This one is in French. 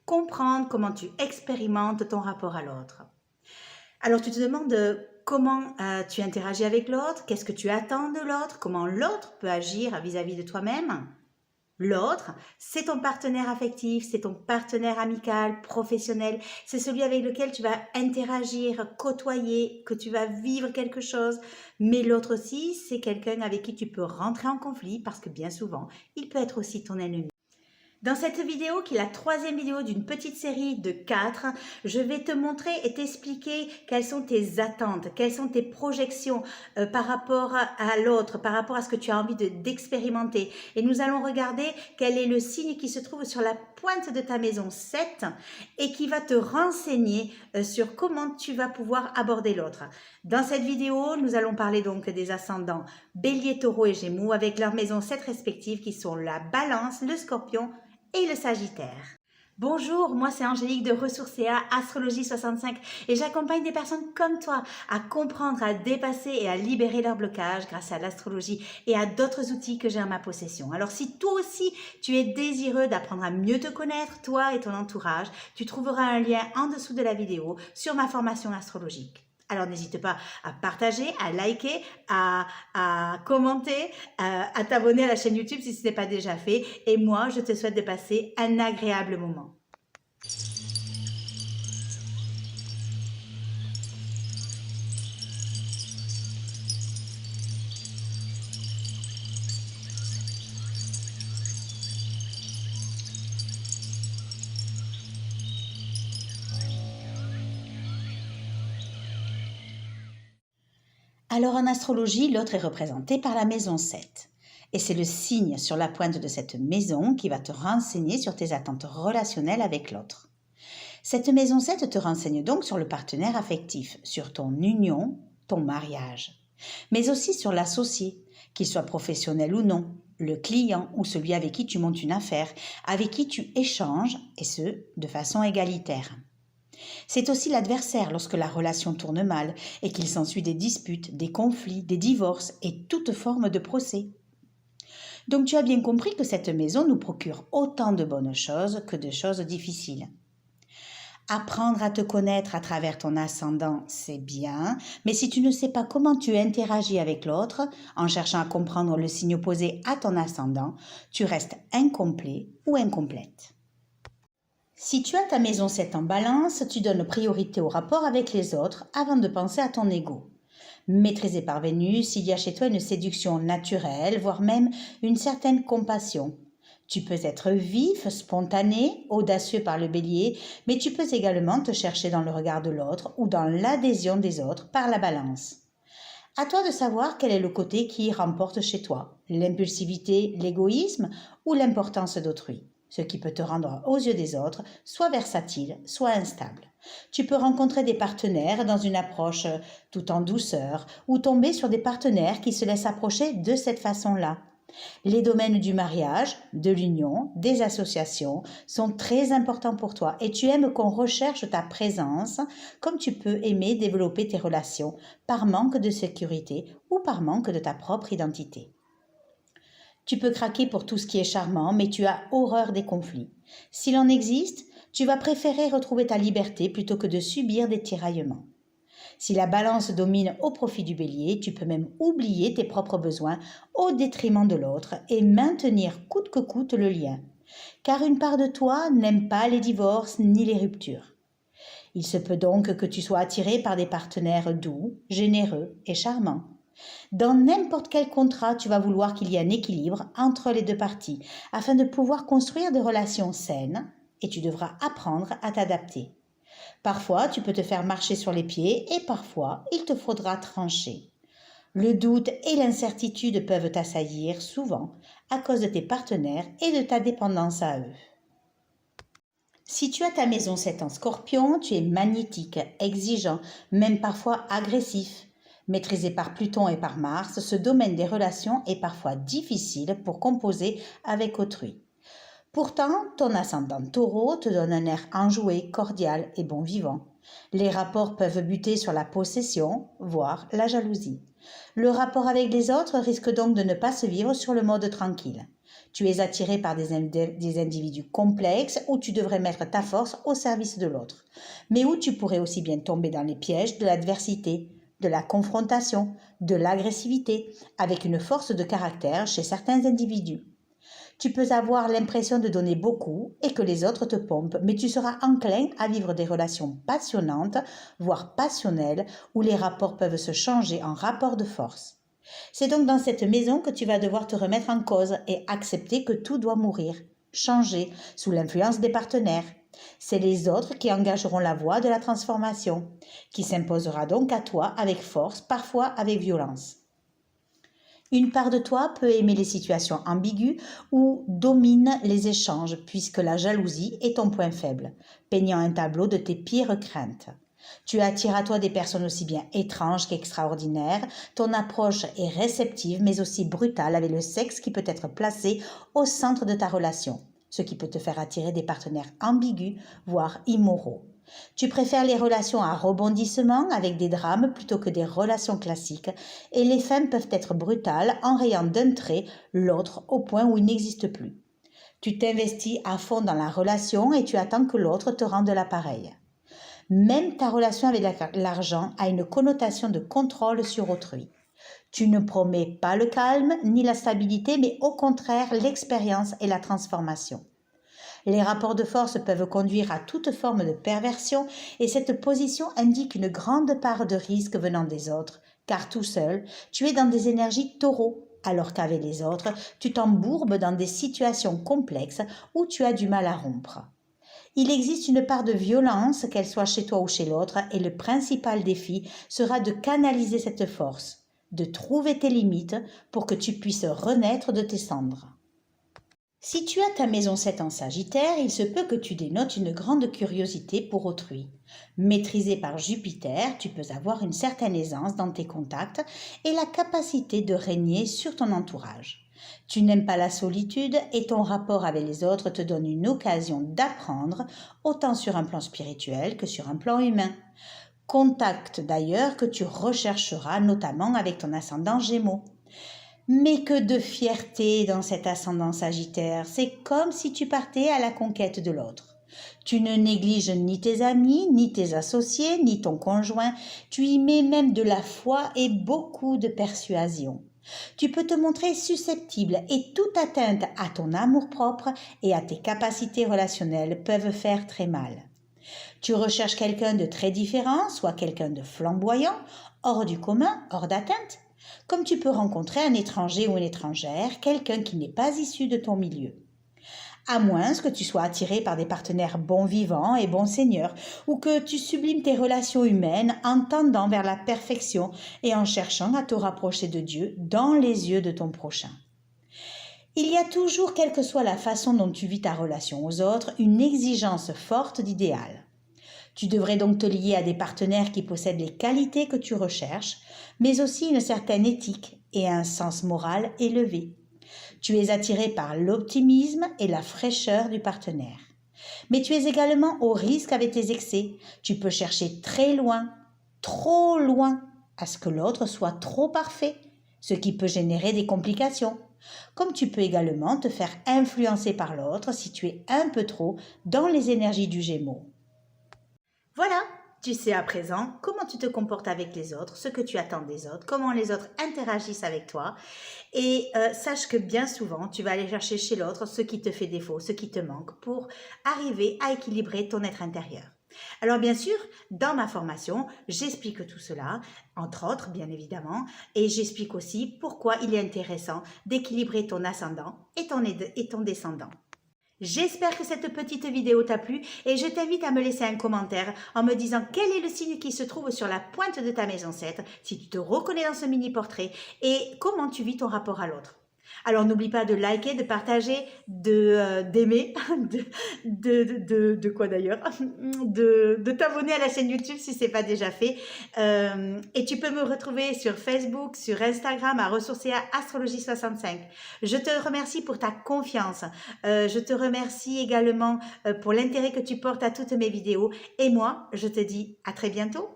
comprendre comment tu expérimentes ton rapport à l'autre. Alors tu te demandes comment tu interagis avec l'autre, qu'est-ce que tu attends de l'autre, comment l'autre peut agir vis-à-vis de toi-même. L'autre, c'est ton partenaire affectif, c'est ton partenaire amical, professionnel, c'est celui avec lequel tu vas interagir, côtoyer, que tu vas vivre quelque chose. Mais l'autre aussi, c'est quelqu'un avec qui tu peux rentrer en conflit parce que bien souvent, il peut être aussi ton ennemi. Dans cette vidéo, qui est la 3e vidéo d'une petite série de 4, je vais te montrer et t'expliquer quelles sont tes attentes, quelles sont tes projections par rapport à l'autre, par rapport à ce que tu as envie d'expérimenter. Et nous allons regarder quel est le signe qui se trouve sur la pointe de ta maison 7 et qui va te renseigner sur comment tu vas pouvoir aborder l'autre. Dans cette vidéo, nous allons parler donc des ascendants Bélier, Taureau et Gémeaux avec leurs maisons 7 respectives qui sont la Balance, le Scorpion et le Sagittaire. Bonjour, moi c'est Angélique de Ressourcea Astrologie 65 et j'accompagne des personnes comme toi à comprendre, à dépasser et à libérer leurs blocages grâce à l'astrologie et à d'autres outils que j'ai en ma possession. Alors si toi aussi tu es désireux d'apprendre à mieux te connaître, toi et ton entourage, tu trouveras un lien en dessous de la vidéo sur ma formation astrologique. Alors n'hésite pas à partager, à liker, à commenter, à t'abonner à la chaîne YouTube si ce n'est pas déjà fait. Et moi, je te souhaite de passer un agréable moment. Alors en astrologie, l'autre est représenté par la maison 7. Et c'est le signe sur la pointe de cette maison qui va te renseigner sur tes attentes relationnelles avec l'autre. Cette maison 7 te renseigne donc sur le partenaire affectif, sur ton union, ton mariage, mais aussi sur l'associé, qu'il soit professionnel ou non, le client ou celui avec qui tu montes une affaire, avec qui tu échanges, et ce, de façon égalitaire. C'est aussi l'adversaire lorsque la relation tourne mal et qu'il s'ensuit des disputes, des conflits, des divorces et toute forme de procès. Donc tu as bien compris que cette maison nous procure autant de bonnes choses que de choses difficiles. Apprendre à te connaître à travers ton ascendant, c'est bien, mais si tu ne sais pas comment tu interagis avec l'autre, en cherchant à comprendre le signe opposé à ton ascendant, tu restes incomplet ou incomplète. Si tu as ta maison 7 en balance, tu donnes priorité au rapport avec les autres avant de penser à ton ego. Maîtrisé par Vénus, il y a chez toi une séduction naturelle, voire même une certaine compassion. Tu peux être vif, spontané, audacieux par le bélier, mais tu peux également te chercher dans le regard de l'autre ou dans l'adhésion des autres par la balance. À toi de savoir quel est le côté qui remporte chez toi, l'impulsivité, l'égoïsme ou l'importance d'autrui. Ce qui peut te rendre aux yeux des autres soit versatile, soit instable. Tu peux rencontrer des partenaires dans une approche tout en douceur ou tomber sur des partenaires qui se laissent approcher de cette façon-là. Les domaines du mariage, de l'union, des associations sont très importants pour toi et tu aimes qu'on recherche ta présence comme tu peux aimer développer tes relations par manque de sécurité ou par manque de ta propre identité. Tu peux craquer pour tout ce qui est charmant, mais tu as horreur des conflits. S'il en existe, tu vas préférer retrouver ta liberté plutôt que de subir des tiraillements. Si la balance domine au profit du bélier, tu peux même oublier tes propres besoins au détriment de l'autre et maintenir coûte que coûte le lien. Car une part de toi n'aime pas les divorces ni les ruptures. Il se peut donc que tu sois attiré par des partenaires doux, généreux et charmants. Dans n'importe quel contrat, tu vas vouloir qu'il y ait un équilibre entre les deux parties afin de pouvoir construire des relations saines et tu devras apprendre à t'adapter. Parfois, tu peux te faire marcher sur les pieds et parfois, il te faudra trancher. Le doute et l'incertitude peuvent t'assaillir souvent à cause de tes partenaires et de ta dépendance à eux. Si tu as ta maison 7 en Scorpion, tu es magnétique, exigeant, même parfois agressif. Maîtrisé par Pluton et par Mars, ce domaine des relations est parfois difficile pour composer avec autrui. Pourtant, ton ascendant Taureau te donne un air enjoué, cordial et bon vivant. Les rapports peuvent buter sur la possession, voire la jalousie. Le rapport avec les autres risque donc de ne pas se vivre sur le mode tranquille. Tu es attiré par des individus complexes où tu devrais mettre ta force au service de l'autre, mais où tu pourrais aussi bien tomber dans les pièges de l'adversité, de la confrontation, de l'agressivité, avec une force de caractère chez certains individus. Tu peux avoir l'impression de donner beaucoup et que les autres te pompent, mais tu seras enclin à vivre des relations passionnantes, voire passionnelles, où les rapports peuvent se changer en rapports de force. C'est donc dans cette maison que tu vas devoir te remettre en cause et accepter que tout doit mourir, changer, sous l'influence des partenaires. C'est les autres qui engageront la voie de la transformation, qui s'imposera donc à toi avec force, parfois avec violence. Une part de toi peut aimer les situations ambiguës ou domine les échanges puisque la jalousie est ton point faible, peignant un tableau de tes pires craintes. Tu attires à toi des personnes aussi bien étranges qu'extraordinaires, ton approche est réceptive mais aussi brutale avec le sexe qui peut être placé au centre de ta relation, ce qui peut te faire attirer des partenaires ambigus, voire immoraux. Tu préfères les relations à rebondissement avec des drames plutôt que des relations classiques et les femmes peuvent être brutales en rayant d'un trait l'autre au point où il n'existe plus. Tu t'investis à fond dans la relation et tu attends que l'autre te rende l'appareil. Même ta relation avec l'argent a une connotation de contrôle sur autrui. Tu ne promets pas le calme ni la stabilité, mais au contraire l'expérience et la transformation. Les rapports de force peuvent conduire à toute forme de perversion et cette position indique une grande part de risque venant des autres, car tout seul, tu es dans des énergies taureaux, alors qu'avec les autres, tu t'embourbes dans des situations complexes où tu as du mal à rompre. Il existe une part de violence, qu'elle soit chez toi ou chez l'autre, et le principal défi sera de canaliser cette force, de trouver tes limites pour que tu puisses renaître de tes cendres. Si tu as ta maison 7 en Sagittaire, il se peut que tu dénotes une grande curiosité pour autrui. Maîtrisé par Jupiter, tu peux avoir une certaine aisance dans tes contacts et la capacité de régner sur ton entourage. Tu n'aimes pas la solitude et ton rapport avec les autres te donne une occasion d'apprendre, autant sur un plan spirituel que sur un plan humain. Contact d'ailleurs que tu rechercheras notamment avec ton ascendant Gémeaux. Mais que de fierté dans cet ascendant Sagittaire, c'est comme si tu partais à la conquête de l'autre. Tu ne négliges ni tes amis, ni tes associés, ni ton conjoint, tu y mets même de la foi et beaucoup de persuasion. Tu peux te montrer susceptible et toute atteinte à ton amour-propre et à tes capacités relationnelles peuvent faire très mal. Tu recherches quelqu'un de très différent, soit quelqu'un de flamboyant, hors du commun, hors d'atteinte. Comme tu peux rencontrer un étranger ou une étrangère, quelqu'un qui n'est pas issu de ton milieu. À moins que tu sois attiré par des partenaires bons vivants et bons seigneurs, ou que tu sublimes tes relations humaines en tendant vers la perfection et en cherchant à te rapprocher de Dieu dans les yeux de ton prochain. Il y a toujours, quelle que soit la façon dont tu vis ta relation aux autres, une exigence forte d'idéal. Tu devrais donc te lier à des partenaires qui possèdent les qualités que tu recherches, mais aussi une certaine éthique et un sens moral élevé. Tu es attiré par l'optimisme et la fraîcheur du partenaire. Mais tu es également au risque avec tes excès. Tu peux chercher très loin, trop loin, à ce que l'autre soit trop parfait, ce qui peut générer des complications. Comme tu peux également te faire influencer par l'autre si tu es un peu trop dans les énergies du Gémeaux. Voilà, tu sais à présent comment tu te comportes avec les autres, ce que tu attends des autres, comment les autres interagissent avec toi. Et sache que bien souvent, tu vas aller chercher chez l'autre ce qui te fait défaut, ce qui te manque pour arriver à équilibrer ton être intérieur. Alors bien sûr, dans ma formation, j'explique tout cela, entre autres bien évidemment, et j'explique aussi pourquoi il est intéressant d'équilibrer ton ascendant et ton descendant. J'espère que cette petite vidéo t'a plu et je t'invite à me laisser un commentaire en me disant quel est le signe qui se trouve sur la pointe de ta maison 7, si tu te reconnais dans ce mini portrait et comment tu vis ton rapport à l'autre. Alors n'oublie pas de liker, de partager, d'aimer, de quoi d'ailleurs, de t'abonner à la chaîne YouTube si ce n'est pas déjà fait. Et tu peux me retrouver sur Facebook, sur Instagram à Ressourcea Astrologie 65. Je te remercie pour ta confiance. Je te remercie également pour l'intérêt que tu portes à toutes mes vidéos. Et moi, je te dis à très bientôt.